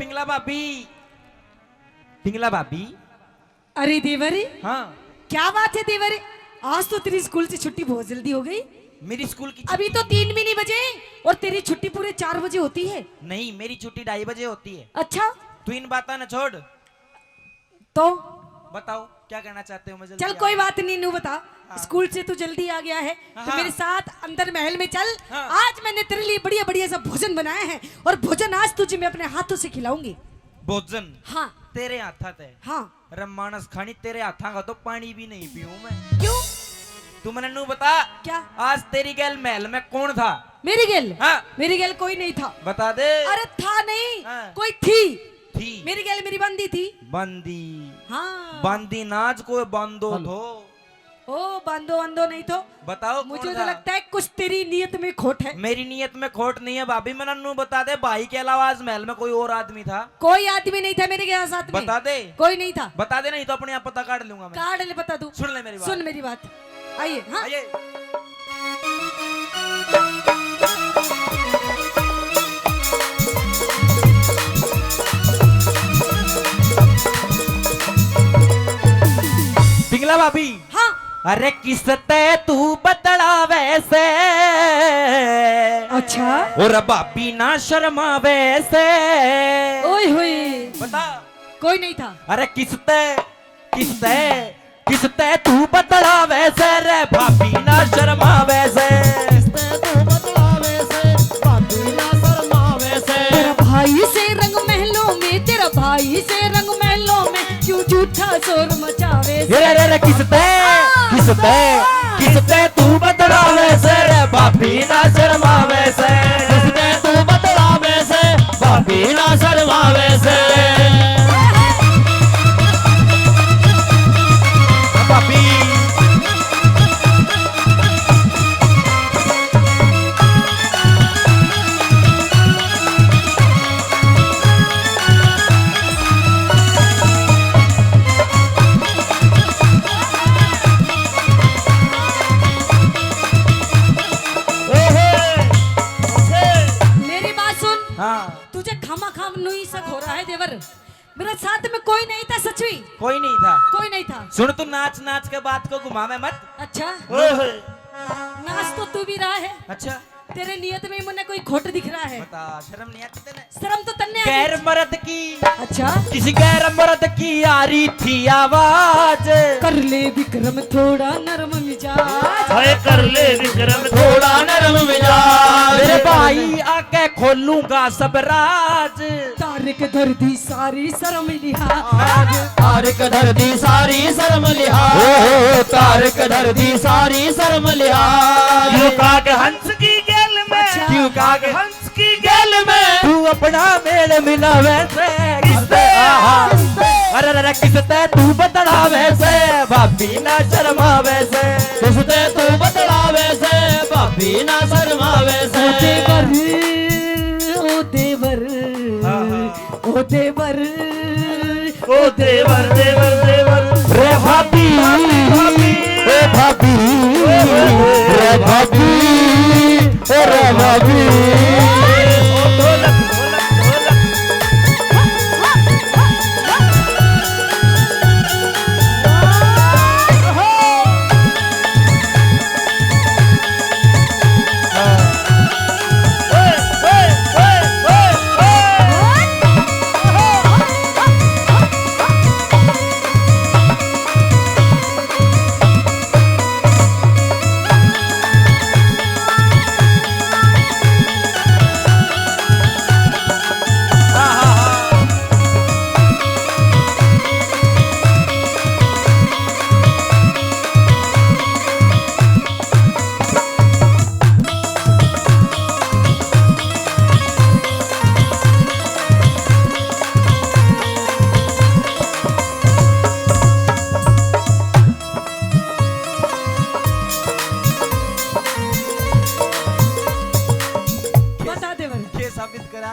पिंगला भाभी, पिंगला भाभी। अरे देवरी, हाँ क्या बात है देवरी, आज तो तेरी स्कूल से छुट्टी बहुत जल्दी हो गई। मेरी स्कूल की अभी तो 3 भी नहीं बजे और तेरी छुट्टी पूरे 4 बजे होती है। नहीं, मेरी छुट्टी 2:30 बजे होती है। अच्छा तू इन बातें न छोड़, तो बताओ क्या कहना चाहते हो? मैं जल्दी चल आ कोई गया। बात नहीं, नू बता। हाँ। स्कूल से तू जल्दी आ गया है तो हाँ। मेरे साथ अंदर महल में चल। हाँ। आज मैंने तेरे लिए बढ़िया बढ़िया सा भोजन बनाया है और भोजन आज तुझे मैं अपने हाथों से खिलाऊंगी। भोजन हाँ तेरे हाथा है। हाँ। रमानस खानी तेरे हाथा का तो पानी भी नहीं पीऊं मैं। क्यों? तू मैंने नू बता, क्या? आज तेरी गैल महल में कौन था? मेरी गेल? हाँ। मेरी गेल कोई नहीं था। बता दे। अरे था नहीं। हाँ। कोई थी। थी मेरी गेल मेरी बंदी थी। बंदी। हाँ। बंदी नाच को बंदो थो। ओ बंदो बंदो नहीं तो बताओ मुझे कौन तो था? लगता है कुछ तेरी नीयत में खोट है। मेरी नीयत में खोट नहीं है भाभी। मैं नन्नू बता दे, भाई के अलावा आज महल में कोई और आदमी था? कोई आदमी नहीं था मेरे के साथ में। बता दे। कोई नहीं था। बता दे, नहीं तो अपने आप पता काट लूंगा मैं। काट ले, बता दू। सुन ले मेरी बात। सुन मेरी बात। आइए। हाँ। आइए। पिंगला भाभी। हाँ। अरे किसते तू बदला वैसे, अच्छा। और भाभी ना शर्मा वैसे। ओए होए, बता। कोई नहीं था। अरे किसते किसते किसते तू बदला वैसे रे भाभी ना शर्मा वैसे। किसते तू बदला वैसे भाभी ना शर्मा वैसे। तेरा भाई से रंग महलों में, तेरा भाई से रंग महलों में क्यों झूठा शोर मचावे। रे रे रे किसते किसते किसते तू बदला वैसे रे भाभी ना शर्मा वैसे। किसते तू बदला वैसे भाभी ना शर्मा वैसे। भाभी मेरी बात सुन। हाँ। तुझे खामा खाम नुई सक हो रहा है देवर। मेरे साथ में कोई नहीं था, सचुई कोई नहीं था। कोई नहीं था। सुन, तू नाच नाच के बात को घुमावे मत। अच्छा, ओए। नाच तो तू भी रहा है। अच्छा तेरे नियत में मुझे कोई खोट दिख रहा है। बता, शर्म नहीं आती तेने? शर्म तो तन्ने गैर मर्द की, अच्छा, किसी गैर मर्द की आ रही थी आवाज। कर ले विक्रम थोड़ा नरम मिजाज। हाय कर ले विक्रम थोड़ा नरम मिजाज। मेरे भाई आके खोलूंगा सब राज। तारिक धरती सारी शर्म लिहाज। तारक धरती सारी शर्म लिहाज। तारक धरती सारी शर्म लिहाज। क्यों काग हंस की गैल में, अच्छा। क्यों काग हंस की गैल में तू अपना मेल मिला वैसे। किसते अरे अरे किसते तू बदला वैसे भाभी ना शर्मा वैसे। किसते तू बदला वैसे भाभी ना शर्मा वैसे। ओ देवर, ओ देवर, ओ देवर देवर देवर रे भाभी भाभी रे भाभी रे भाभी रे भाभी। ढोलक ढोलक ढोलक। बता देवर। ये साबित करा।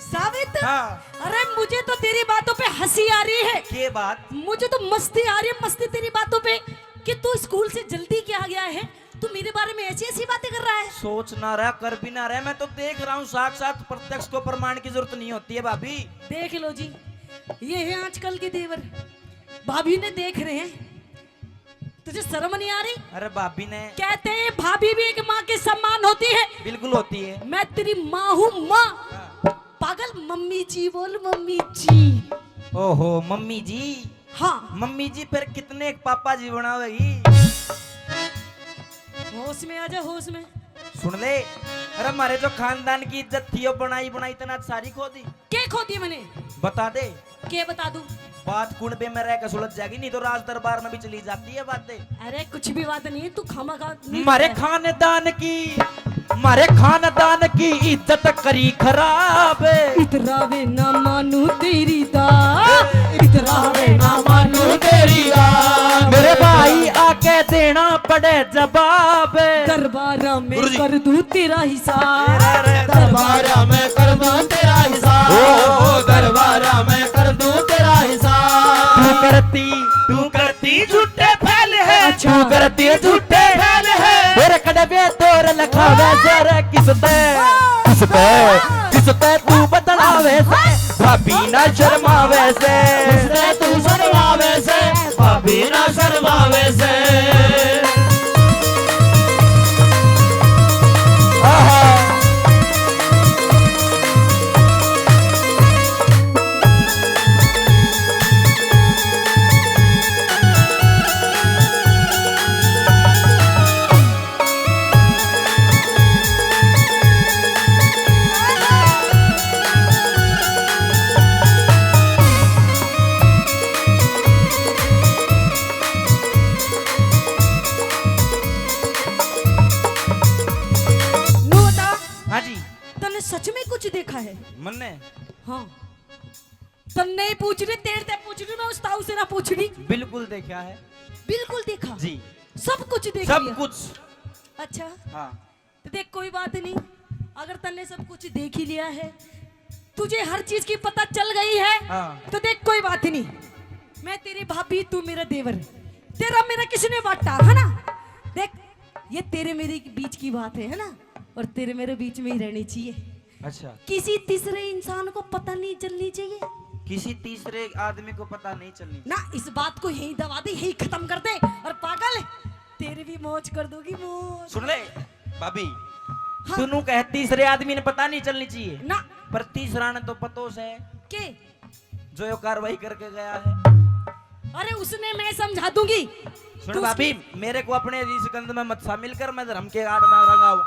साबित? हाँ। अरे मुझे तो तेरी बातों पे हंसी आ रही है। ये बात मुझे तो मस्ती आ रही है, मस्ती तेरी बातों पे कि तू स्कूल से जल्दी क्या गया है। तू मेरे बारे में ऐसी ऐसी बातें कर रहा है? सोच ना रहा, कर भी ना रहा, मैं तो देख रहा हूँ साक्षात प्रत्यक्ष को प्रमाण की जरूरत नहीं होती है भाभी। देख लो जी, ये है आजकल के देवर। भाभी ने देख रहे हैं, तुझे शर्म नहीं आ रही? अरे भाभी ने, कहते हैं भाभी भी एक माँ के समान होती है। बिल्कुल होती है। मैं तेरी माँ हूँ, माँ। पागल, मम्मी जी बोल, मम्मी जी। ओहो मम्मी जी। हाँ, मम्मी जी फिर कितने एक पापा जी बनावेगी। होश में आ जा, होश में। सुन ले, अरे हमारे जो खानदान की इज्जत थी वो बनाई बनाई तना सारी खो दी। क्या खो दी मैंने? बता दे। क्या बता दूं? बात कुंडे में रह कर सुलझ जाएगी, नहीं तो राज दरबार में भी चली जाती है बातें। अरे कुछ भी बात नहीं है, तू खामखा हमारे खानदान की इज्जत करी खराब। इतरावे ना मानू तेरी दात, इतरावे ना मानू तेरी रात। मेरे भाई आके देना पड़े जवाब। दरबारा में गुरुजी। कर दूं तेरा हिसाब। दरबारा में कर दूं तेरा हिसाब। दरबारा में कर दूं तेरा हिसाब। तू करती झूठे फैल है। अच्छा। तू करती झूठे फैल है। तेरे कड़वे तोर लखावे सर किसते तू बदलावे से भाभी ना शर्मावे से। किसने तू शर्मावे से भाभी ना शर्मावे से। आहा। हाँ जी। तने सच में कुछ देखा है? मन ने हाँ, तन नहीं पूछ रही, तेरे ते पूछ रही, मैं उस ताऊ से ना पूछ रही। बिल्कुल देखा है बिल्कुल देखा जी, सब कुछ देख सब लिया। कुछ। अच्छा, हाँ तो देख कोई बात नहीं, अगर तन्ने सब कुछ देख ही लिया है, तुझे हर चीज की पता चल गई है, हाँ। तो देख कोई बात नहीं, मैं तेरी भाभी, तू मेरा देवर, तेरा मेरा किसने बांटा है ना? देख, ये तेरे मेरे बीच की बात है ना, और तेरे मेरे बीच में ही रहनी चाहिए। अच्छा, किसी तीसरे इंसान को पता नहीं चलनी चाहिए किसी तीसरे आदमी को पता नहीं चलनी। ना। इस बात को यही दबा दे, यही खत्म कर दे, और पागल तेरी भी मौज कर दूंगी, मौज। सुन ले भाभी, हाँ। तू कह तीसरे आदमी ने पता नहीं चलनी चाहिए ना पर तीसरा ने तो पतोस है के, जो ये कार्रवाई करके गया है। अरे उसने मैं समझा दूंगी। सुन तू भाभी, मेरे को अपने इस गंध में मत शामिल कर, मैं धर्म के आड़ में रंगाऊं।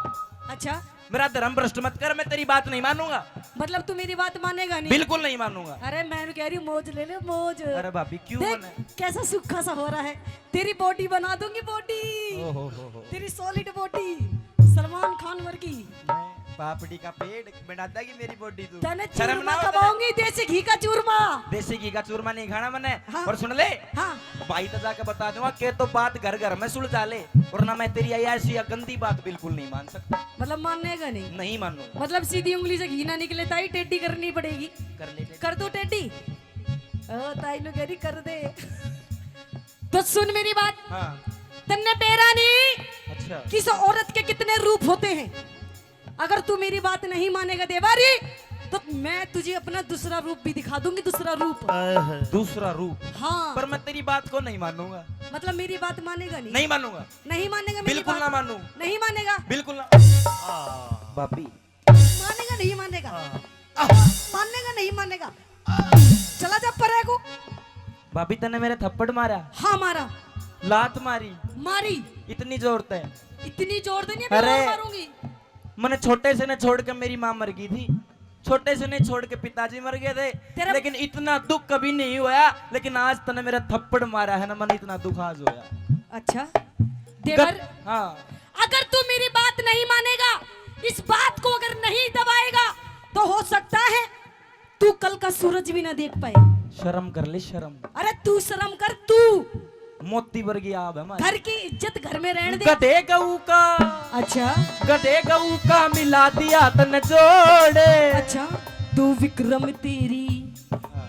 अच्छा, मेरा धर्म भ्रष्ट मत कर, मैं तेरी बात नहीं मानूंगा। मतलब तू मेरी बात मानेगा नहीं? बिल्कुल नहीं मानूंगा। अरे मैं कह रही हूँ, मौज ले ले, मौज। अरे भाभी क्यों देख मने? कैसा सूखा सा हो रहा है, तेरी बॉडी बना दूंगी, बॉडी, हो। तेरी सॉलिड बॉडी, सलमान खान वर्गी। पापड़ी का पेड़ बनाता की मेरी बॉडी तू। तने शर्म चूरमा ना हो खवाऊंगी, देसी घी का चूरमा। देसी घी का चूरमा नहीं खाना मैंने। हाँ। और सुन ले, हाँ, भाई तो जाके बता दूंगा कि तो बात घर घर में सुलझा ले, वरना मैं तेरी ऐसी गंदी बात बिल्कुल नहीं मान सकता। मतलब मानेगा नहीं? नहीं मानूंगा। मतलब सीधी उंगली से घी ना निकले ताई टेढ़ी करनी पड़ेगी। कर ले। कर दो टेढ़ी? ताई नु कह रही कर दे। तो सुन मेरी बात, हाँ। तन्ने पेरा नहीं, अच्छा, किस औरत के कितने रूप होते हैं। अगर तू मेरी बात नहीं मानेगा देवारी, तो मैं तुझे अपना दूसरा रूप भी दिखा दूंगी, दूसरा रूप। दूसरा रूप। हाँ, पर मैं तेरी बात को नहीं मानूंगा। मतलब मेरी बात मानेगा नहीं? नहीं मानूंगा, नहीं मानेगा मेरी बिल्कुल बात? ना मानू, नहीं मानेगा? बिल्कुल ना। भाभी मानेगा नहीं मानेगा? मानेगा नहीं मानेगा? चला जा परे को। भाभी तने मेरे थप्पड़ मारा, हाँ मारा, लात मारी, मारी, इतनी जोर से। इतनी जोर देनी है, अरे! मैं और मारूंगी। मैंने छोटे से ने छोड़ के मेरी माँ मर गई थी, छोटे से ने छोड़ के पिताजी मर गए थे, तेरा- लेकिन इतना दुख कभी नहीं हुआ। लेकिन आज तने मेरा थप्पड़ मारा है ना, मन इतना दुख आज होया। अच्छा देवर, हाँ, अगर तू मेरी बात नहीं मानेगा, इस बात को अगर नहीं दबाएगा, तो हो सकता है तू कल का सूरज भी ना देख पाए। शर्म कर ले, शर्म। अरे तू शर्म कर, तू मोती वर्गी आब है हमारी। घर की इज्जत घर में रहने दे। गधे गऊ का, अच्छा, गधे गऊ का मिला दिया तन जोड़े। अच्छा, तू विक्रम तेरी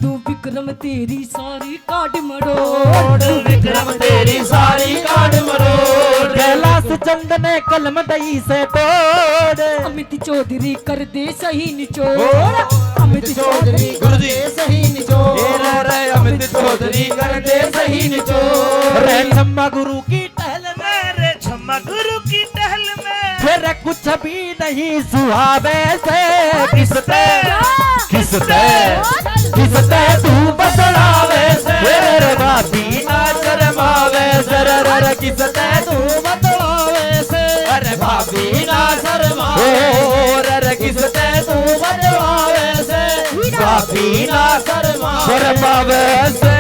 तू विक्रम तेरी सारी काट मरोड़, विक्रम तेरी सारी काट मरोड़। कैलाश चंद ने कलम दई से तोड़, अमित चौधरी कर दे सही निचोड़, अमित चौधरी गुरुजी सही निचोड़, रे अमित चौधरी कर दे सही निचोड़। रे छम्मा गुरु की टहल में, रे छम्मा गुरु की टहल में, फिर कुछ भी नहीं सुहावे से, किसते किसते किसते तू बतलावे से, रे भाभी ना शर्मावे से, रे किसते तू बतलावे से, अरे भाभी ना शर्मावे, रे किसते तू बतलावे से, भाभी ना शर्मावे से।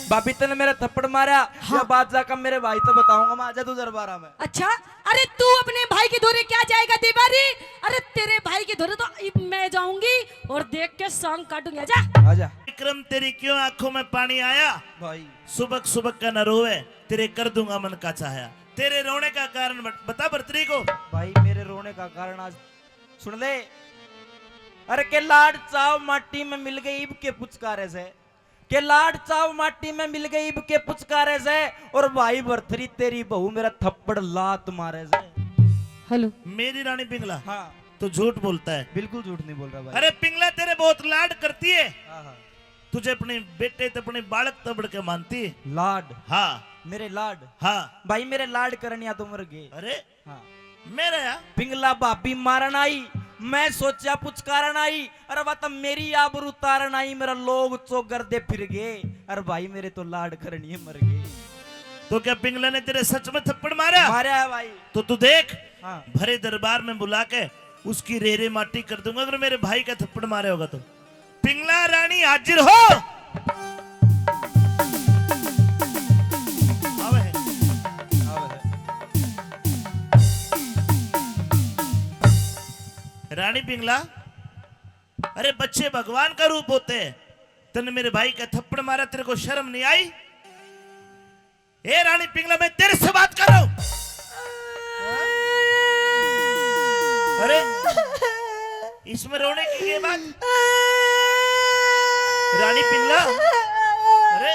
भाभी तने मेरा थप्पड़ मारा, यह बात जाकर मेरे भाई तो बताऊंगा मैं, आजा तू दरबारा में। अच्छा, अरे तू अपने भाई के धोरे क्या जाएगा देवारी? अरे तेरे भाई के धोरे तो मैं जाऊंगी और देख के सांग काटूंगी। आजा आजा विक्रम तेरी क्यों आंखों में पानी आया? भाई सुबह सुबह का न रोवे, तेरे कर दूंगा मन का चाहा। तेरे रोने का कारण बता भर्तरी को। भाई मेरे रोने का कारण आज सुन ले। अरे के लाड चाव माटी में मिल गई इब के पुचकारे से, के लाड चाव माटी में मिल गई इब के पुचकारे से, और भाई भरथरी तेरी बहू मेरा थप्पड़ लात मारे से। हेलो मेरी रानी पिंगला, हाँ तो झूठ बोलता है। बिल्कुल झूठ नहीं बोल रहा भाई। अरे पिंगला तेरे बहुत लाड करती है, हाँ, हाँ। तुझे अपने बेटे तो अपने बालक तबड़ के मानती है। लाड, हाँ मेरे लाड, हाँ। भाई मेरे लाड करनिया तो मर गए। अरे हाँ। मेरा या पिंगला भाभी मारन आई, मैं सोचा पुचकारन आई, अरे बात मेरी आबरू तारन आई, मेरा लोग चौगर दे फिर गए, अरे भाई मेरे तो लाड करनी मर गए। तो क्या पिंगला ने तेरे सच में थप्पड़ मारा? मारा है भाई। तो तू देख, हाँ। भरे दरबार में बुला के उसकी रेरे माटी कर दूंगा अगर मेरे भाई का थप्पड़ मारे होगा तो। पिंगला रानी हाजिर हो। आवे है। रानी पिंगला, अरे बच्चे भगवान का रूप होते हैं, तने मेरे भाई का थप्पड़ मारा, तेरे को शर्म नहीं आई? ए रानी पिंगला, मैं तेरे से बात कर रहा हूं। अरे इसमें रोने की ये बात? रानी पिंगला, अरे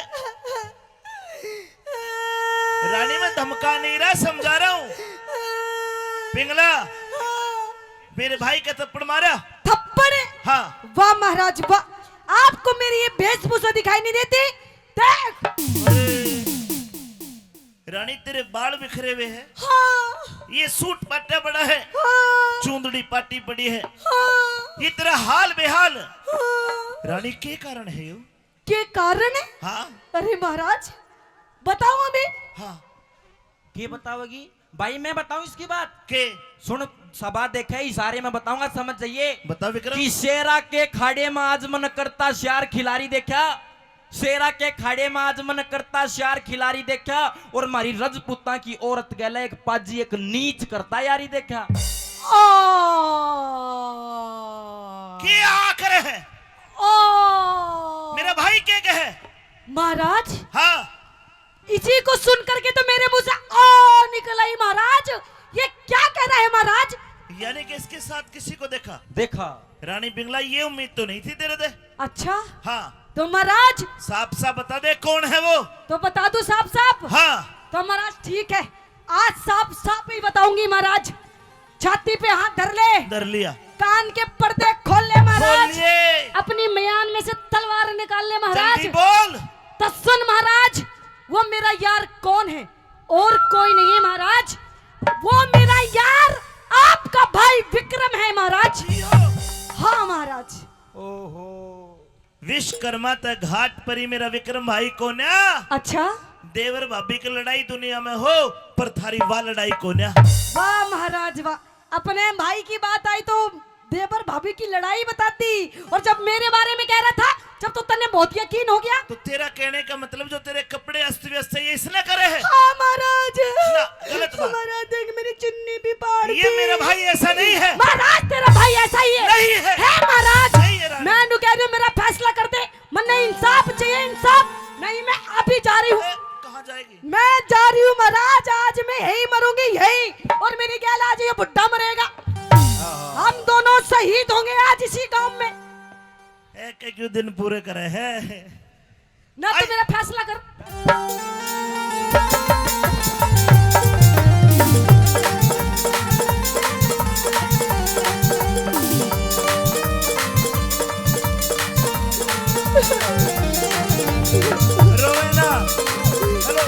रानी मैं धमका नहीं रहा, समझा रहा हूं। पिंगला, मेरे भाई का थप्पड़ मारा? थप्पड़? हाँ। वाह महाराज वाह, आपको मेरी ये वेशभूषा दिखाई नहीं देती? देख। रानी तेरे बाल बिखरे हुए हैं, हाँ, ये सूट पाटा बड़ा है, हाँ, चूंदड़ी पाटी पड़ी है, हाँ, ये तेरा हाल बेहाल। हाँ। रानी के कारण है यो? के कारण है? हाँ अरे महाराज बताओ हमें। हाँ। ये बताओगी भाई? मैं बताऊं इसकी बात? के सुन, सभा देखे इशारे में बताऊंगा, समझ जाइए। बता विक्रम। कि शेरा के खाड़े में आज मन करता श्यार खिलाड़ी देखा, शेरा के खाड़े में आज मन करता श्यार खिलाड़ी देखा, और मारी रजपूता की औरत गले एक पाजी एक नीच करता यारी देखा। के आकर है मेरा भाई के कहे? महाराज हाँ। इसी को सुन करके तो मेरे मुंह से ओ निकल आई महाराज। ये क्या कह रहा है महाराज? यानी कि इसके साथ किसी को देखा? देखा। रानी पिंगला, ये उम्मीद तो नहीं थी तेरे दे। अच्छा हाँ। तो महाराज साफ साफ बता दे कौन है वो? तो बता दो साफ साफ। हाँ। तो महाराज ठीक है, आज साफ साफ ही बताऊंगी महाराज। छाती पे हाथ धर ले, डर लिया। कान के पर्दे खोल ले महाराज, बोलिए। अपनी म्यान में से तलवार निकाल ले महाराज। जल्दी बोल। तो सुन महाराज, वो मेरा यार कौन है? और कोई नहीं है महाराज, वो मेरा यार आपका भाई विक्रम है महाराज। हाँ महाराज। ओहो, विश्वकर्मा तक घाट पर ही मेरा विक्रम भाई कोन्या। अच्छा देवर भाभी की लड़ाई दुनिया में हो, पर थारी वाह लड़ाई कोन्या। वाह महाराज वाह, अपने भाई की बात आई तो देवर भाभी की लड़ाई बताती, और जब मेरे बारे में कह रहा था, जब तो तन्ने बहुत यकीन हो गया। तो तेरा कहने का मतलब जो तेरे कपड़े अस्त व्यस्त है, ये इसने करे है? हाँ महाराज। ना, गलत बात। महाराज देख मेरी चुन्नी भी पाड़ ये मेरा भाई ऐसा नहीं है। महाराज तेरा भाई ऐसा ही है। नहीं है। महाराज। नहीं है रानी। मैं नु कह रही हूं, मेरा फैसला कर दे। मन इंसाफ चाहिए, इंसाफ नहीं। मैं अभी जा रही हूँ। कहाँ जाएगी? मैं जा रही हूँ महाराज, आज मैं यही मरूंगी यही, और मेरी गैल आज ये बुढ़ा मरेगा। हम दोनों शहीद होंगे आज। महाराज इसी गांव में। एक क्यों दिन पूरे करे है। ना तो मेरा फैसला कर। रोए ना। हेलो।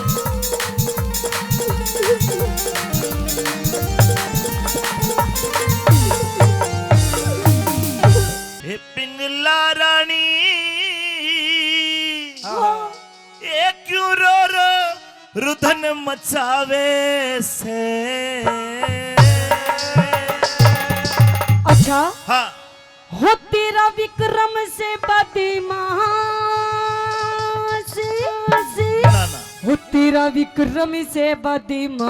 हे पिंगला रानी ये क्यों रो रो रुधन मचावे से। अच्छा हाँ हो तेरा विक्रम से बदमाश, ना ना हो तेरा विक्रम से बदमाश,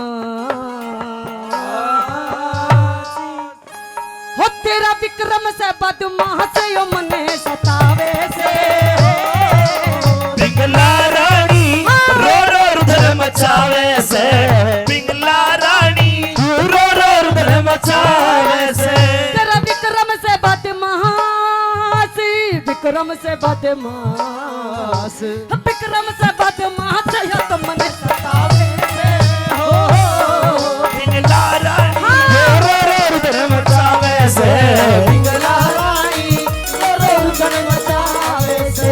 हो तेरा विक्रम से बदमाश यो मने सतावे से। पिंगला रानी रो रो रुधन मचावे से। पिंगला रानी रो रो रुधन मचावे से। तेरा विक्रम से बदमाश, विक्रम से बदमाश, विक्रम से बदमाश यो तो मने सतावे से। पिंगला रानी रो रो रुधन मचावे से। पिंगला रानी रो रो रुधन मचावे से।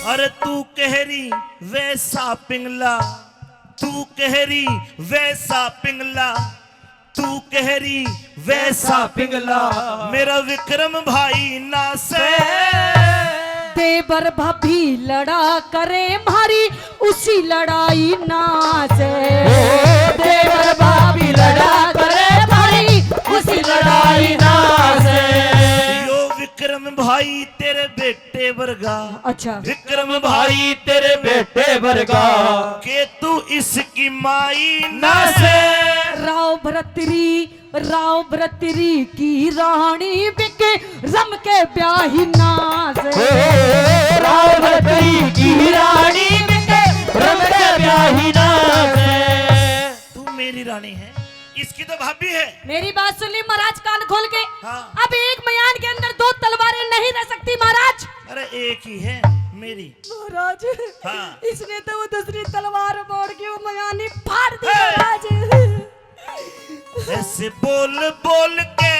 अरे तू कहरी वैसा पिंगला, तू कहरी वैसा पिंगला, तू कहरी वैसा पिंगला मेरा विक्रम भाई ना से। देवर भाभी लड़ा करे मारी उसी लड़ाई ना से। देवर भाभी लड़ा करे भाई उसी लड़ाई ना से। यो विक्रम भाई तेरे बेटे वर्गा। अच्छा विक्रम भाई भाई तेरे बेटे वर्गा के तू इसकी माई ना से। राव भरतरी की रानी बिके रम के ब्याही ना से। रावती की रानी बिके रम के ब्याही ना से। तू मेरी रानी है, इसकी तो भाभी है। मेरी बात सुन ली महाराज कान खोल के। हाँ। अब एक मयान के अंदर दो तलवारें नहीं रह सकती महाराज। अरे एक ही है मेरी। महाराज हाँ। इसने तो वो दूसरी तलवार मोड़ के वो मयानी फाड़ दी महाराज। ऐसे बोल बोल के,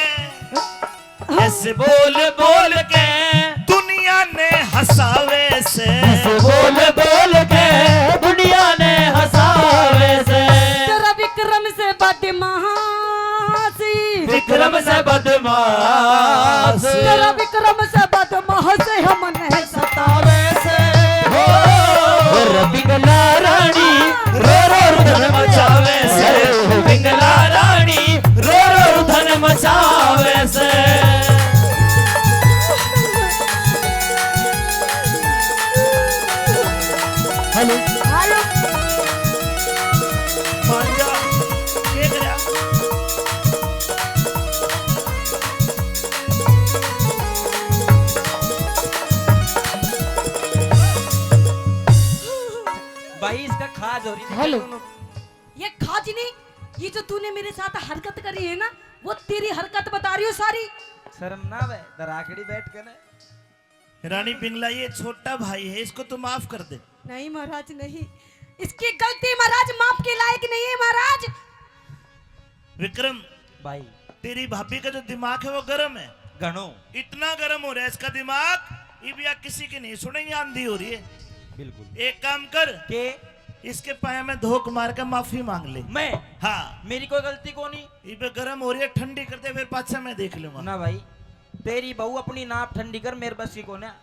ऐसे बोल बोल के दुनिया ने हंसावे से। बोल बोल के दुनिया ने हंसावे से। तेरा विक्रम से बदमाशी, विक्रम से बदमाश तेरा विक्रम से बदमाशी हमने सतावे से। हो पिंगला रानी रो रो रुधन मचावे से। पिंगला रानी रो रो रुधन मचावे से। हेलो आयो मान जा के गया। भाई इसका खाज हो रही है। हेलो ये खाज नहीं, ये जो तूने मेरे साथ हरकत करी है ना वो तेरी हरकत बता रही हो सारी। शर्म ना वे दराकड़ी बैठ के ना। रानी पिंगला ये छोटा भाई है, इसको तो माफ कर दे। नहीं महाराज नहीं, इसकी गलती महाराज माफ के लायक नहीं है महाराज। विक्रम भाई तेरी भाभी का जो दिमाग है वो गर्म है, गणो इतना गर्म हो रहा है इसका दिमाग। इबिया किसी की नहीं सुनेंगे, आंधी हो रही है। बिल्कुल एक काम कर, के इसके पाए में धोख मार के माफी मांग ले। मैं हाँ मेरी कोई गलती को नहीं इबे गर्म हो रही है, ठंडी करते फिर पाछा मैं देख लूंगा। ना भाई। तेरी बहू अपनी नाप ठंडी कर, मेरे बस की को ना।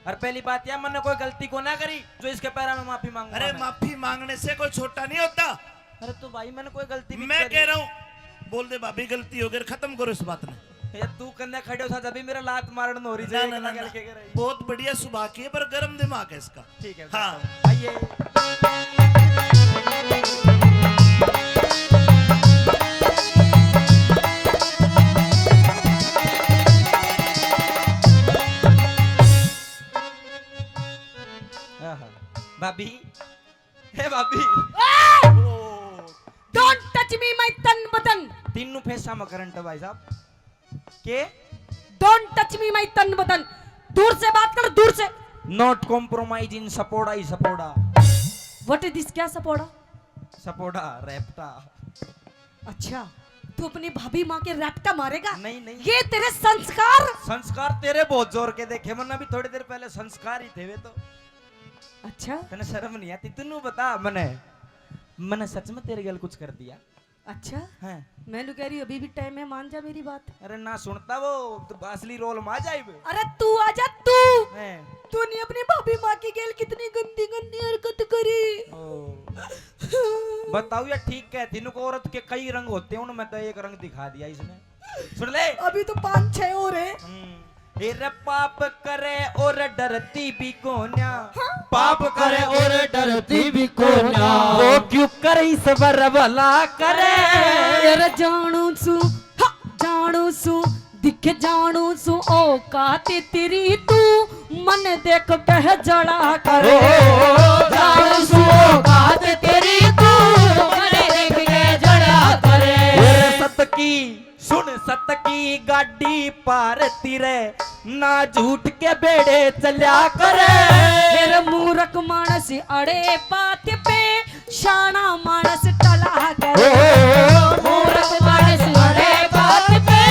और पहली बात यह मैंने कोई गलती को ना करी जो इसके पैरा में माफी मांगू। अरे माफी मांगने से कोई छोटा नहीं होता। अरे तो भाई मैंने कोई गलती भी मैं करी। कह रहा हूँ बोल दे भाभी गलती हो गई, खत्म करो इस बात ने। ये तू करने खड़े हो था जब मेरा लात मारन हो रही ना है। ना ना, ना। बहुत बढ़िया सुबह की है पर गर्म दिमाग है इसका। ठीक है हाँ आइए। टच मी माय तन बदन। तीनों फेसा में करंट है भाई साहब के डोंट टच मी माय तन बदन। दूर से बात कर, दूर से। नॉट कॉम्प्रोमाइज इन सपोर्टा ही सपोर्टा व्हाट इज दिस? क्या सपोड़ा? सपोर्टा रैप्टा। अच्छा, तू अपनी भाभी माँ के रैप्टा मारेगा? नहीं नहीं ये तेरे संस्कार। संस्कार तेरे बहुत जोर के देखे वरना भी थोड़ी देर पहले संस्कार ही थे वे तो। अच्छा तने शर्म नहीं आती? तू बता मैंने सच में तेरे गल कुछ कर दिया अच्छा, है? मैं कह रही हूँ अभी भी टाइम है, मान जा मेरी बात। अरे ना सुनता वो तो असली रोल में आ जाए। अरे तू आजा, तूने अपनी भाभी माँ की गेल कितनी गंदी गंदी हरकत करी। बताओ यार, ठीक कहती नु को औरत के कई रंग होते हैं, उनमें तो एक रंग दिखा दिया इसने। सुन ले, अभी तो 5-6 और है। रे पाप करे और डरती भी कोन्या, पाप करे और डरती भी कोन्या, वो क्यों करे सबर भला करे। यार जानू सू दिख जानू सू औकात तेरी, तू मन देख कह जड़ा करे। जानू सू औकात तेरी, तू मन देख के जड़ा करे। सत की सुन, सत की गाड़ी पार तिरे ना झूठ के बेड़े चल्या करे। मेरे मूर्ख मानस अड़े बात पे शाना मानस टला करे। मूर्ख मानस अड़े बात पे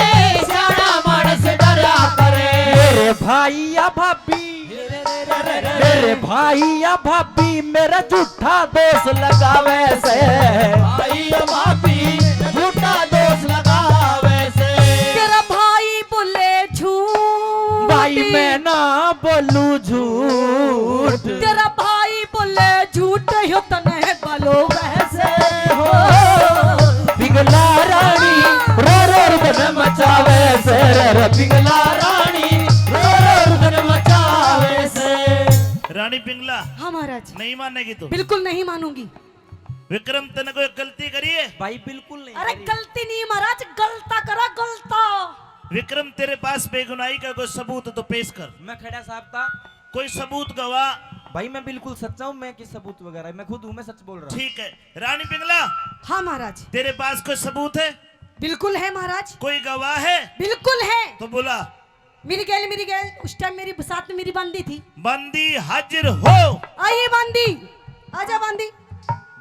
शाना मानस डरा करे। मेरे भाई या भाभी, मेरे भाई या भाभी मेरा झूठा दोष लगावे से। भाई भाभी झूठा दोष लगावे से। तेरा भाई बोले झूठ, भाई मैं ना बोलू झूठ। तेरा भाई बोले झूठ हो तने बोलो वैसे हो। पिघला रानी रो रो रुदन मचावे से। पिघला रानी रो रो रुदन मचावे से। रानी पिंगला हाँ महाराज, नहीं मानेगी तू? बिल्कुल नहीं मानूंगी। विक्रम तने कोई गलती करी है? भाई बिल्कुल नहीं अरे करी। गलती नहीं महाराज, गलता करा गलता। विक्रम तेरे पास बेगुनाही का कोई सबूत तो पेश कर। मैं खड़ा साहब था। कोई सबूत गवाह। भाई मैं बिल्कुल सच्चा हूँ, मैं किस सबूत वगैरह, मैं खुद हूँ, मैं सच बोल रहा हूँ। ठीक है रानी पिंगला, हाँ महाराज, तेरे पास कोई सबूत है? बिल्कुल है महाराज, कोई गवाह है? बिल्कुल है। तो बोला। मेरी गैल उस टाइम मेरी साथ में मेरी बंदी थी। बंदी हाजिर हो। आइए बंदी, आजा बंदी,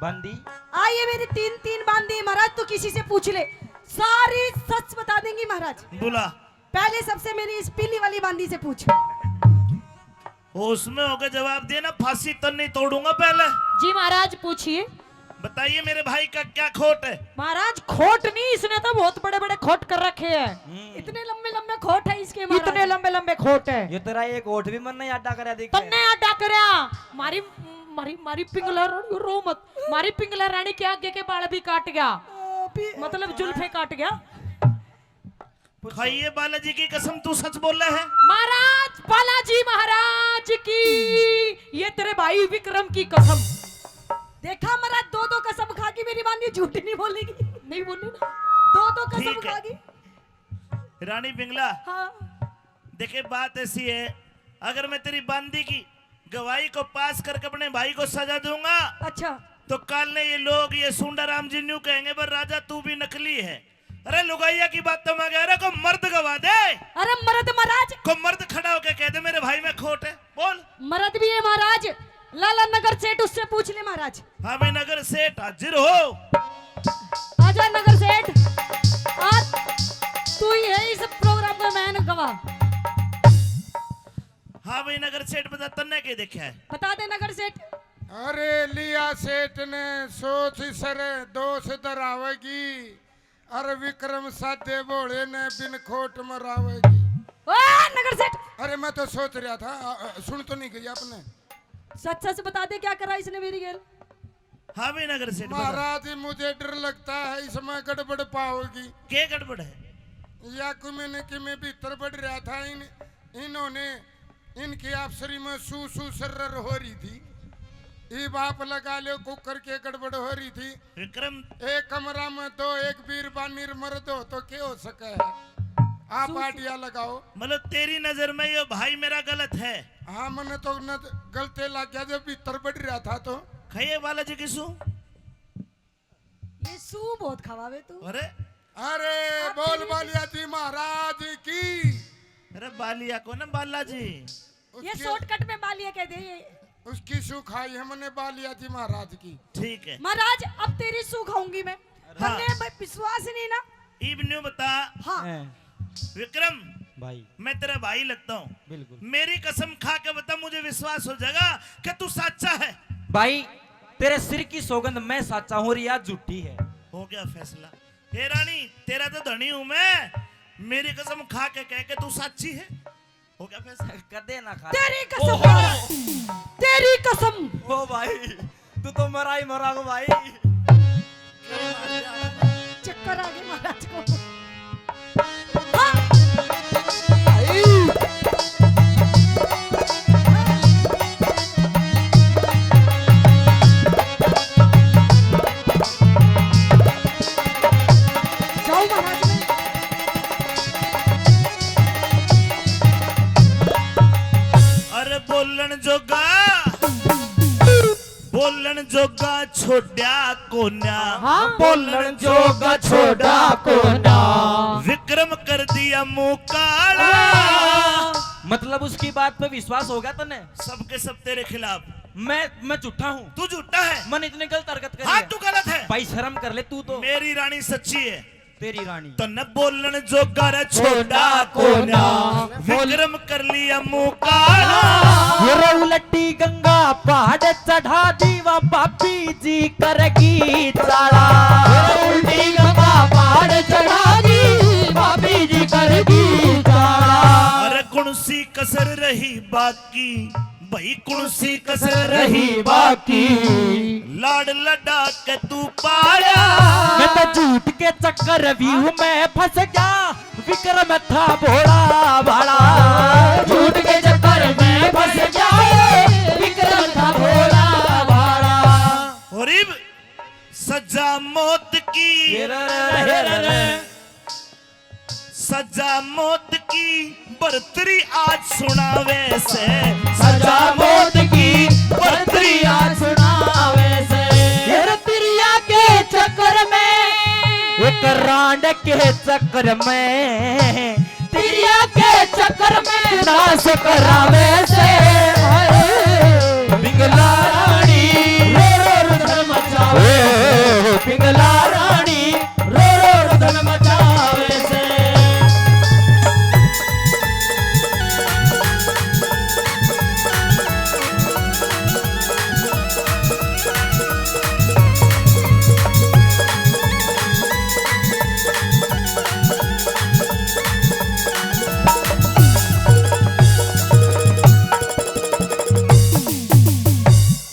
बंदी आइए। मेरी 3 बंदी महाराज, तो किसी से पूछ ले, सारी सच बता देंगी महाराज। बोला। पहले सबसे मेरी इस पीली वाली बंदी से पूछ। वो उसमें होकर जवाब देना, फांसी तो नहीं तोड़ूंगा। पहले जी महाराज पूछिए। बताइए मेरे भाई का क्या खोट है? महाराज खोट नहीं, इसने तो बहुत बड़े बड़े खोट कर रखे हैं। इतने लंबे लंबे खोट है इसके महाराज। इतने लंबे लंबे खोट है। ये तेरा एक ओठ भी मन नहीं अड्डा करा देख। तन्ने अड्डा करया। मारी मारी मारी पिंगला रानी रो मत। मारी पिंगला रानी के आगे के बाल भी काट गया, मतलब जुल्फे काट गया। खाइए बालाजी की कसम, तू सच बोल रहा है? महाराज बालाजी महाराज की, ये तेरे भाई विक्रम की कसम। देखा महाराज, 2 कसम खा के मेरी बांधी झूठी नहीं बोलेगी। नहीं बोली ना, 2 कसम ठीक है। खा के। रानी पिंगला हाँ देखे, बात ऐसी है, अगर मैं तेरी बांदी की गवाही को पास करके अपने भाई को सजा दूंगा, अच्छा, तो कल ने ये लोग, ये सुंदराम जी न्यू कहेंगे, पर राजा तू भी नकली है। अरे लुगाइया की बात तो मैं कह रहा, को मर्द गवा दे। अरे मर्द महाराज, को मर्द खड़ा होके कह दे मेरे भाई में खोट है। बोल। मर्द भी है महाराज। लाला नगर सेठ, उससे पूछ ले महाराज। हाँ भाई, नगर सेठ हाजिर हो। आजा नगर सेठ, आज तू ही है इस प्रोग्राम का मैन गवाह। हाँ भाई नगर सेठ, बता तन्ने के देखा है? बता दे नगर सेठ। अरे लिया सेठ ने सोच सर दोष धरावेगी, अरे विक्रम साधे भोले ने बिन खोट मरावेगी। ओ नगर सेठ, अरे मैं तो सोच रहा था, सुन तो नहीं गई आपने? सच सच बता दे, क्या करा इसने मेरी गेल? हाँ भाई नगर सेठ, बता। महाराज मुझे डर लगता है इसमें गड़बड़ पाओगी। क्या गड़बड़ है? या कि मैं भीतर बढ़ रहा था, इन्होंने इनकी अफसरी में सू सर्र हो रही थी। ये बाप लगा लो कुकर के गड़बड़ हो रही थी। विक्रम एक कमरा में तो एक बीरबानी मर्द हो तो क्या हो सके है? आप आइडिया लगाओ। मतलब तेरी नजर में ये भाई मेरा गलत है? हाँ मैंने तो गलते लग गया जब भीतर बढ़ रहा था। तो खाइए बालाजी किसू ये सू बहुत खवावे तू। अरे अरे बोल बालिया जी महाराज की। अरे बालिया को ना बालाजी। ये उसकी- शॉर्टकट में बालिया कह दे ये। उसकी सुखाई हमने बालिया जी महाराज की। ठीक है। महाराज अब तेरी सू खाऊंगी मैं। हाँ। तन्ने भाई विश्वास ही नहीं ना। इब न्यू बता हाँ विक्रम, भाई मैं तेरा भाई लगता हूँ, बिल्कुल मेरी कसम खा के बता, मुझे विश्वास हो जाएगा कि तू सच्चा है। भाई तेरे सिर की सौगंध मैं साचा हूँ, रिया झूठी है। हो गया फैसला। हे रानी, तेरा तो धनी हूं मैं, मेरी कसम खा के कह के तू सच्ची है। हो गया फैसला। कदे ना खा तेरी कसम महाराज, तेरी कसम। ओ भाई तू तो मरा ही मरा गो भाई। चक्कर आ गए महाराज को। हाँ। जाओ महाराज में। अरे बोलन जोगा छोड़ा कोन्या। हाँ। बोलन जोगा छोड़ा कोना। विक्रम कर दिया मुंह काला। मतलब उसकी बात पे विश्वास हो गया तने? सबके सब तेरे खिलाफ। मैं झूठा हूँ, तू झूठा है। मैंने इतनी गलत हरकत करी हाँ है। तू गलत है। भाई शर्म कर ले तू तो। मेरी रानी सच्ची है। तेरी रानी तो न बोलन जोगा रे छोड़ा कोना। विक्रम कर लिया मुंह काला। ये उलटी गंगा पहाड़ चढ़ा दीवा पापी जी करेगी चाला। उलटी गंगा पहाड़ चढ़ा दी पापी जी करेगी चाला। अरे कौन सी कसर रही बाकी, भाई कौन सी कसर रही बाकी। लाड लड़ा के तू पाया। मैं तो झूठ के चक्कर व्यू में फंस गया, विक्रम था भोला भाला। झूठ के चक्कर में फंस गया, विक्रम था भोला भाला। और इब सजा मौत की, सजा मौत की बरतरी आज सुनावे से। सजा मौत की बरतरी आज सुनावे से। ये तिरिया के चक्कर में, एक रांड के चक्कर में, तिरिया के चक्कर में नाश करावे से। पिंगला रानी रो रो रुदन मचावे, पिंगला रानी रो रो रुदन मचावे से।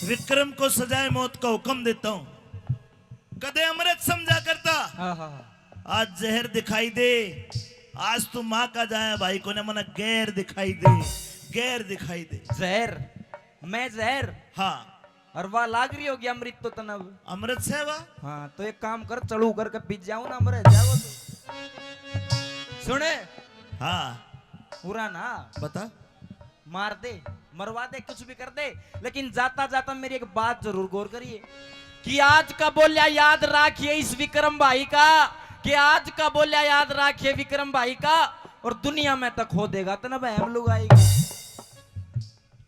विक्रम को सजाए मौत का हुक्म देता हूं। कदे अमृत समझा करता, आज जहर दिखाई दे। आज तू माँ का जाए भाई को ने मना गैर दिखाई दे, गैर दिखाई दे। जहर, मैं जहर हाँ और वाह लाग रही होगी अमृत तो तनब। अमृत से वाह। हाँ तो एक काम कर, चढ़ू करके पीछे जाऊं ना अमृत जाओ तो। सुने हाँ पूरा ना बता। मार दे, मरवा दे, कुछ भी कर दे, लेकिन जाता जाता मेरी एक बात जरूर गौर करिए कि आज का बोलिया याद रखिए इस विक्रम भाई का, कि आज का बोलिया याद रखिए विक्रम भाई का, और दुनिया में तक खो देगा तो ना बहम लोग आएगा,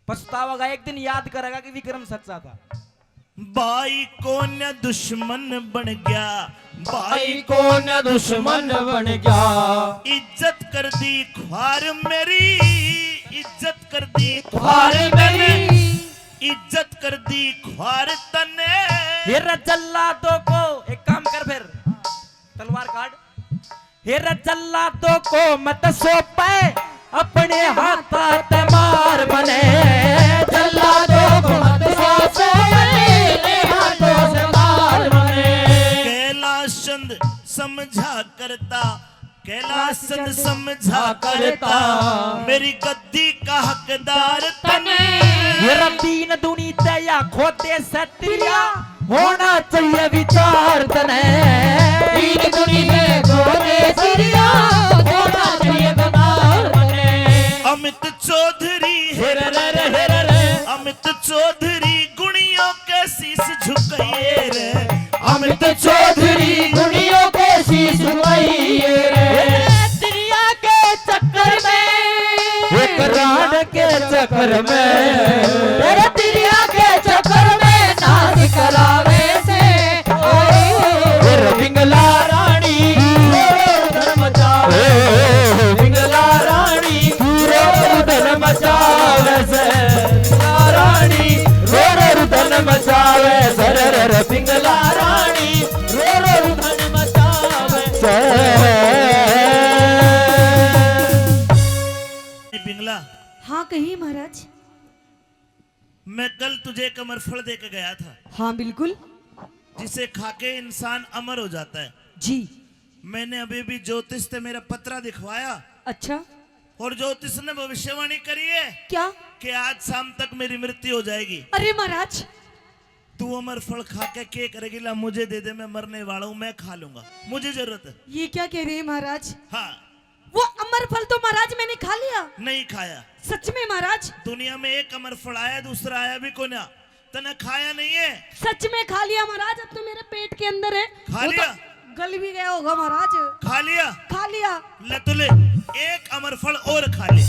पछतावागा, एक दिन याद करेगा कि विक्रम सच्चा था। भाई कौन दुश्मन बन गया, भाई कौन दुश्मन बन गया। इज्जत कर दी ख्वार मेरी, इज्जत कर दी ख्वार मेरी, इज्जत कर दी ख्वार तने। हेरा जल्लादों को एक काम कर, फिर तलवार काट। हेरा जल्लादों को मत सौंपे, अपने हाथ मार बने। जल्लादों को मत सौंपे, अपने हाथों से मार बने। कैलाश चंद समझा करता, कैलाश चंद समझा करता, मेरी गद्दी का हकदार तने। हेरा दीन दुनी दया खोते सत्रिया, होना चाहिए विचार तने। दीन दुनी में खोते सत्रिया, होना चाहिए विचार तने। अमित चौधरी अमित चौधरी गुणियों के शीश झुकाइए रे। अमित चौधरी चक्कर में, तेरे तिरिया के चक्कर में नाच करावे से। पिंगला रानी धन मचावे, पिंगला रानी धन मचावे से, रानी रो धन मचावे सर, पिंगला रानी रो धन मचावे सर। पिंगला, हाँ कहिए महाराज। मैं कल तुझे एक अमरफल दे के गया था, हाँ बिल्कुल जिसे खाके इंसान अमर हो जाता है। जी। मैंने अभी भी ज्योतिष से मेरा पत्रा दिखवाया, अच्छा और ज्योतिष ने भविष्यवाणी करी है क्या? कि आज शाम तक मेरी मृत्यु हो जाएगी। अरे महाराज, तू अमर फल खा के क्या करेगी? ला मुझे दे दे, मैं मरने वाला हूँ, मैं खा लूंगा, मुझे जरूरत है। ये क्या कह रहे हैं महाराज? हाँ। वो अमर फल तो महाराज मैंने खा लिया। नहीं खाया। सच में महाराज? दुनिया में एक अमर फल आया, दूसरा आया भी को ना, तने खाया नहीं है। सच में खा लिया महाराज, अब तो मेरे पेट के अंदर है। खा वो लिया? तो गल भी गया होगा महाराज। खा लिया? खा लिया। ले तो ले, एक अमर फल और खा ले।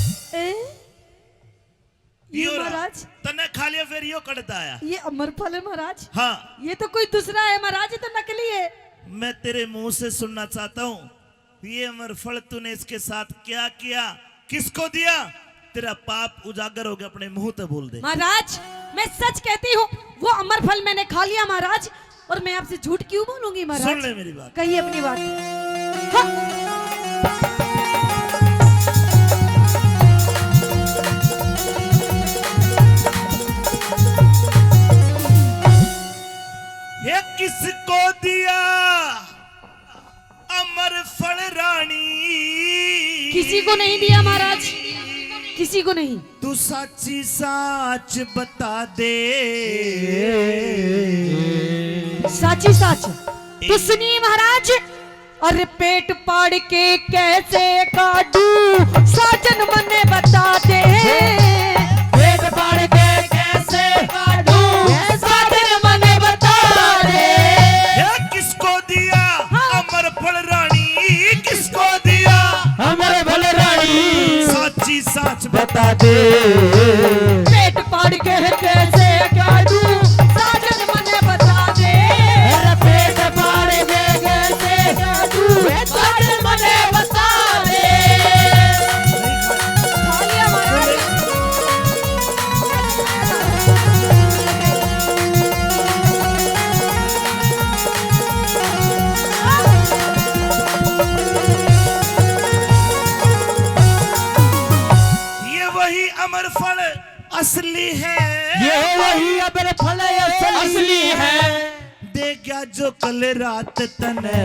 ये रहा। महाराज तने खा लिया, फिर यो कड़ता आया। ये अमर फल है महाराज? हाँ। ये तो कोई दूसरा है महाराज, ये तो नकली है। मैं तेरे मुंह से सुनना चाहता हूँ, ये अमर फल तूने इसके साथ क्या किया, किसको दिया? तेरा पाप उजागर हो गया, अपने मुंह से बोल दे। महाराज मैं सच कहती हूँ, वो अमर फल मैंने खा लिया महाराज, और मैं आपसे झूठ क्यों बोलूंगी महाराज? सुन ले मेरी बात। कहिए अपनी बात। हाँ। ये किसको दिया अमर फल रानी? किसी को नहीं दिया महाराज, किसी को नहीं। तू साची साच बता दे। साची साच तो सुनिए महाराज। अरे पेट पाड़ के कैसे काटू, साजन मने बता दे। पेट फाड़ के कैसे काटू, साजन मने बता दे। ये किसको दिया अमर फल रानी? किसको दिया अमर फल रानी? साची साच बता दे। पेट पाड़ के कैसे काटू, साजन मने बता दे। अरे पेट फाड़ के कैसे काटू, साजन मने बता दे। खा लिया महाराज। ये वही अमर फल असली है। ये वही अमर फल असली है। दे गया जो कल रात तने।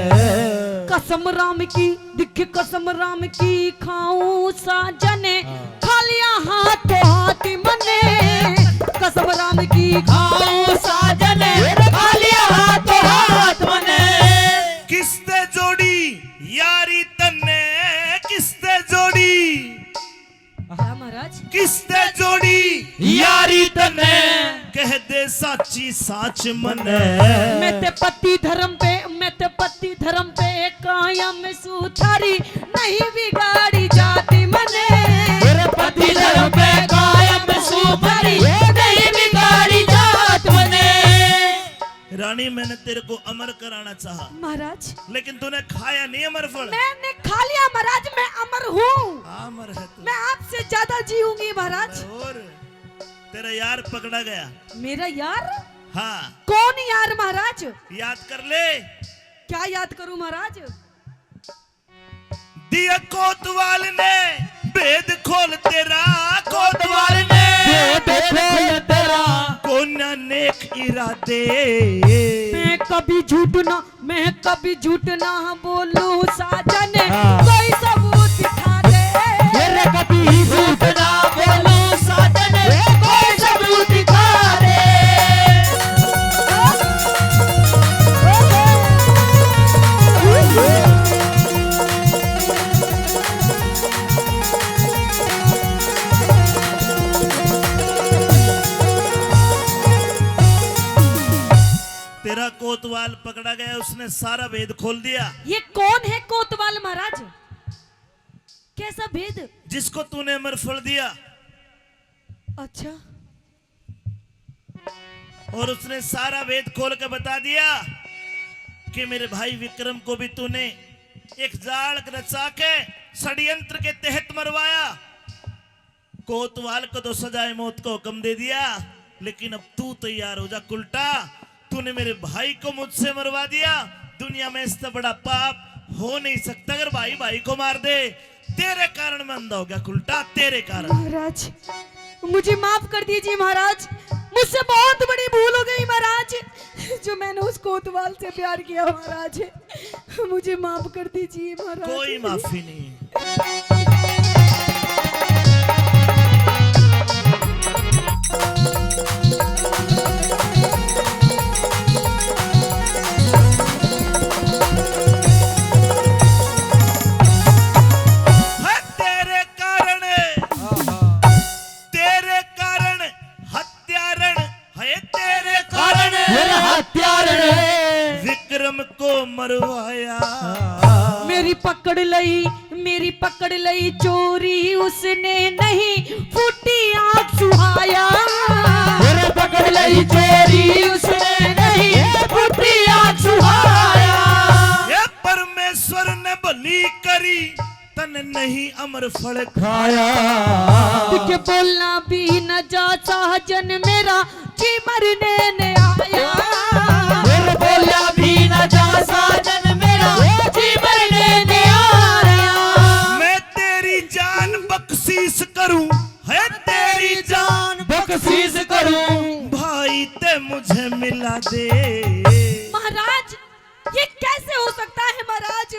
कसम राम की, दिख कसम राम की, खाऊं साजने, खा लिया हाथों हाथ मने। कसम राम की, खाऊं साजने, खा लिया हाथों हाथ मने। किसने जोड़ी यारी तने? किसने जोड़ी? हाँ महाराज। किसने जोड़ी यारी तने? कह दे साची साच मने। मैं ते पति धर्म पे, मैं ते पति धर्म पे कायम सुथारी, नहीं बिगाड़ी जाती मने। तेरे पति धर्म पे कायम सुथारी, नहीं बिगाड़ी जात मने। रानी मैंने तेरे को अमर कराना चाहा, महाराज लेकिन तूने खाया नहीं अमर फल। मैंने खा लिया महाराज, मैं अमर हूँ। अमर है तू। मैं आपसे ज्यादा जीऊंगी महाराज। और तेरा यार पकड़ा गया। मेरा यार? हाँ, कौन यार महाराज? याद कर ले। क्या याद करूं महाराज? दिया कोतवाल ने भेद खोल तेरा। कोतवाल ने खोल तेरा। कोना नेक इरादे। मैं कभी झूठ ना बोलूं साजन, हाँ। कोई सबूत दिखा दे। तेरे कभी झूठ ना बोलूं साजन, कोई सबूत दिखा दे। तेरा कोतवाल पकड़ा गया, उसने सारा भेद खोल दिया। ये कौन है कोतवाल महाराज? कैसा भेद? जिसको तूने अमर फल दिया, अच्छा, और उसने सारा वेद खोल के बता दिया कि मेरे भाई विक्रम को भी तूने एक जाल रचा के षड्यंत्र के तहत मरवाया। कोतवाल को तो सजाए मौत का हुक्म दे दिया, लेकिन अब तू तैयार हो जा उल्टा। तूने मेरे भाई को मुझसे मरवा दिया। दुनिया में इससे बड़ा पाप हो नहीं सकता अगर भाई भाई को मार दे। तेरे कारण मैं अंधा हो गया उल्टा, तेरे कारण। महाराज मुझे माफ कर दीजिए महाराज, मुझसे बहुत बड़ी भूल हो गई महाराज, जो मैंने उस कोतवाल से प्यार किया महाराज, मुझे माफ कर दीजिए महाराज। कोई माफी नहीं है। विक्रम को मरवाया। मेरी पकड़ लई चोरी उसने नहीं फूटी आंख सुहाया। मेरे पकड़ लई चोरी उसने नहीं फूटी आंख सुहाया। ये परमेश्वर ने भली करी तन नहीं अमर फल खाया। के बोलना भी न जा साजन मेरा जी मरने ने आया। मेरे बोला भी न जा साजन मेरा जी मरने ने आया। मैं तेरी जान बख्शीश करूं, है तेरी जान बख्शीश करूं, भाई ते मुझे मिला दे। महाराज ये कैसे हो सकता है महाराज,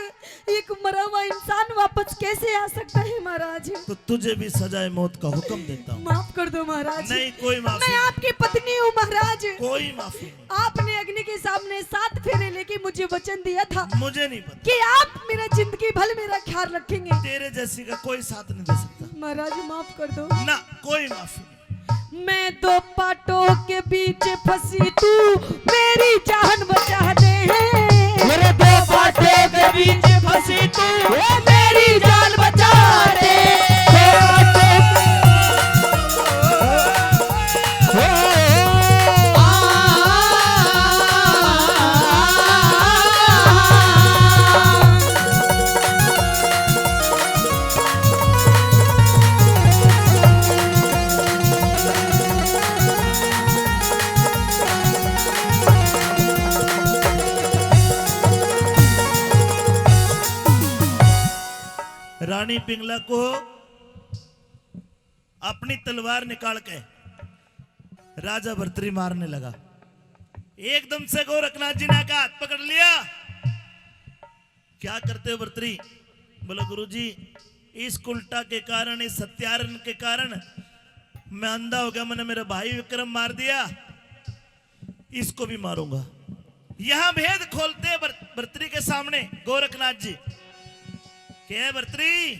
एक मरा हुआ इंसान वापस कैसे आ सकता है महाराज। तो तुझे भी सजाए मौत का हुक्म देता हूँ। माफ कर दो महाराज। नहीं कोई माफी, मैं आपकी पत्नी हूँ महाराज। कोई माफी नहीं। आपने अग्नि के सामने 7 फेरे लेके मुझे वचन दिया था मुझे नहीं पता कि आप मेरा जिंदगी भर मेरा ख्याल रखेंगे। तेरे जैसी का कोई साथ नहीं दे सकता। महाराज माफ कर दो ना कोई माफी नहीं। मैं 2 पाटों के बीच फंसी, तू मेरी जान बचा दे। मेरे 2 पाटों के बीच फंसी तू मेरी जान बचा दे। रानी पिंगला को अपनी तलवार निकाल के राजा भर्तरी मारने लगा। एकदम से गोरखनाथ जी ने आकर हाथ पकड़ लिया। क्या करते हो भर्तरी? बोला गुरुजी इस उल्टा के कारण, इस हत्यारन के कारण मैं अंधा हो गया। मैंने मेरा भाई विक्रम मार दिया, इसको भी मारूंगा। यहां भेद खोलते भर्तरी के सामने गोरखनाथ जी। क्या भर्तरी,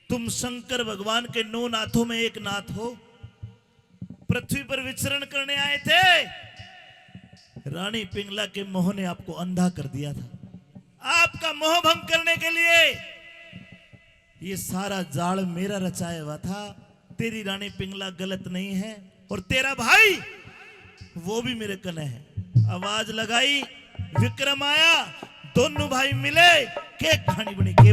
तुम शंकर भगवान के 9 नाथों में एक नाथ हो, पृथ्वी पर विचरण करने आए थे। रानी पिंगला के मोह ने आपको अंधा कर दिया था। आपका मोह भंग करने के लिए ये सारा जाल मेरा रचाया हुआ था। तेरी रानी पिंगला गलत नहीं है और तेरा भाई वो भी मेरे कने है। आवाज लगाई, विक्रम आया, दोनों भाई मिले, केक खानी बनी के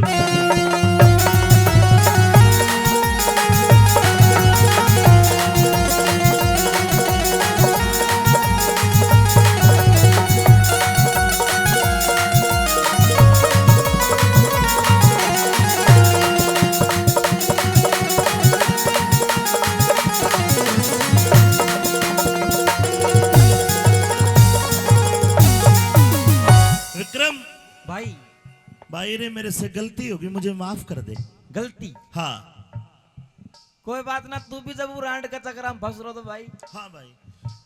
विक्रम भाई रे, मेरे से गलती होगी, मुझे माफ कर दे। गलती? हाँ कोई बात ना, तू भी जब रांड का चक्कर हम फंस रहे तो भाई। हाँ भाई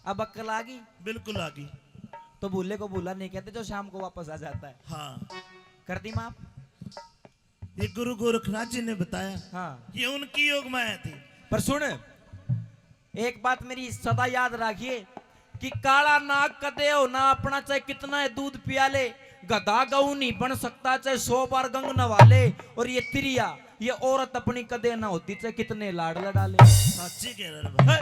अब अक्कल आ गई? बिल्कुल आ गई। तो भूले को भूला नहीं कहते जो शाम को वापस आ जाता है। हाँ कर दी माफ। ये गुरु गोरखनाथ जी ने बताया। हाँ ये उनकी योग माया थी। पर सुन, एक बात मेरी सदा याद रखिए कि काला नाग कदे हो ना अपना, चाहे कितना दूध पिया ले, गधा गऊ नहीं बन सकता चाहे 100 बार गंग नवाले। और ये त्रिया ये औरत अपनी कदे ना होती चाहे कितने लाड़ लड़ा ले। सच्ची कह रहे भाई।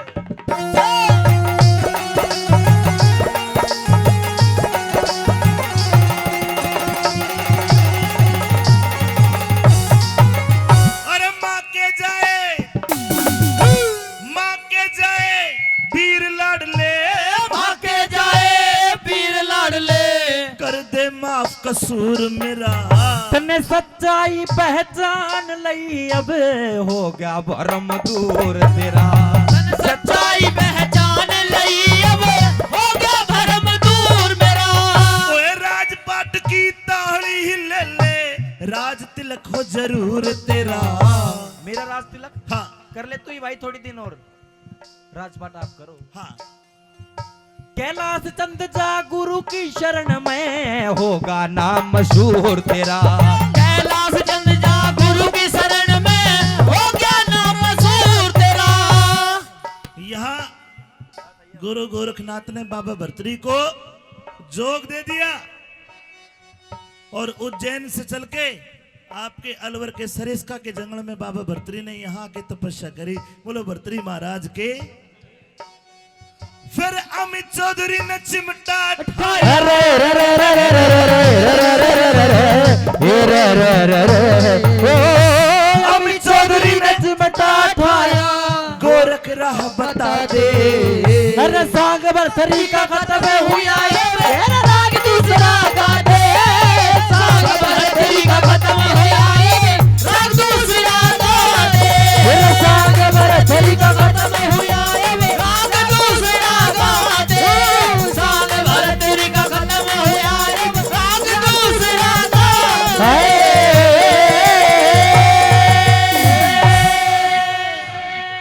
अरे माँ के जाए वीर लाडले, माँ के जाए पीर लाडले, कर दे माफ कसूर मेरा। तने सच्चाई पहचान लई अब हो गया भरम दूर तेरा। सच्चाई पहचान लई अब हो गया भरम दूर मेरा। ओए राजपाट की ताड़ी हिले ले, राज तिलक हो जरूर तेरा। मेरा राज तिलक हाँ कर ले तू ही भाई थोड़ी दिन और राजपाट आप करो। हाँ कैलाश चंद जा गुरु की शरण में होगा नाम मशहूर तेरा। कैलाश चंद जा गुरु की शरण में होगा नाम मशहूर तेरा। यहाँ गुरु गोरखनाथ ने बाबा भर्तरी को जोग दे दिया और उज्जैन से चल के आपके अलवर के सरिस्का के जंगल में बाबा भर्तरी ने यहाँ आके तपस्या करी। बोलो भर्तरी महाराज के। फिर अमित चौधरी ने चिमटा अमित चौधरी ने चिमटा उठाया, गोरख राह बता दे। अरे सांग भर्तरी का खत्म हुआ है।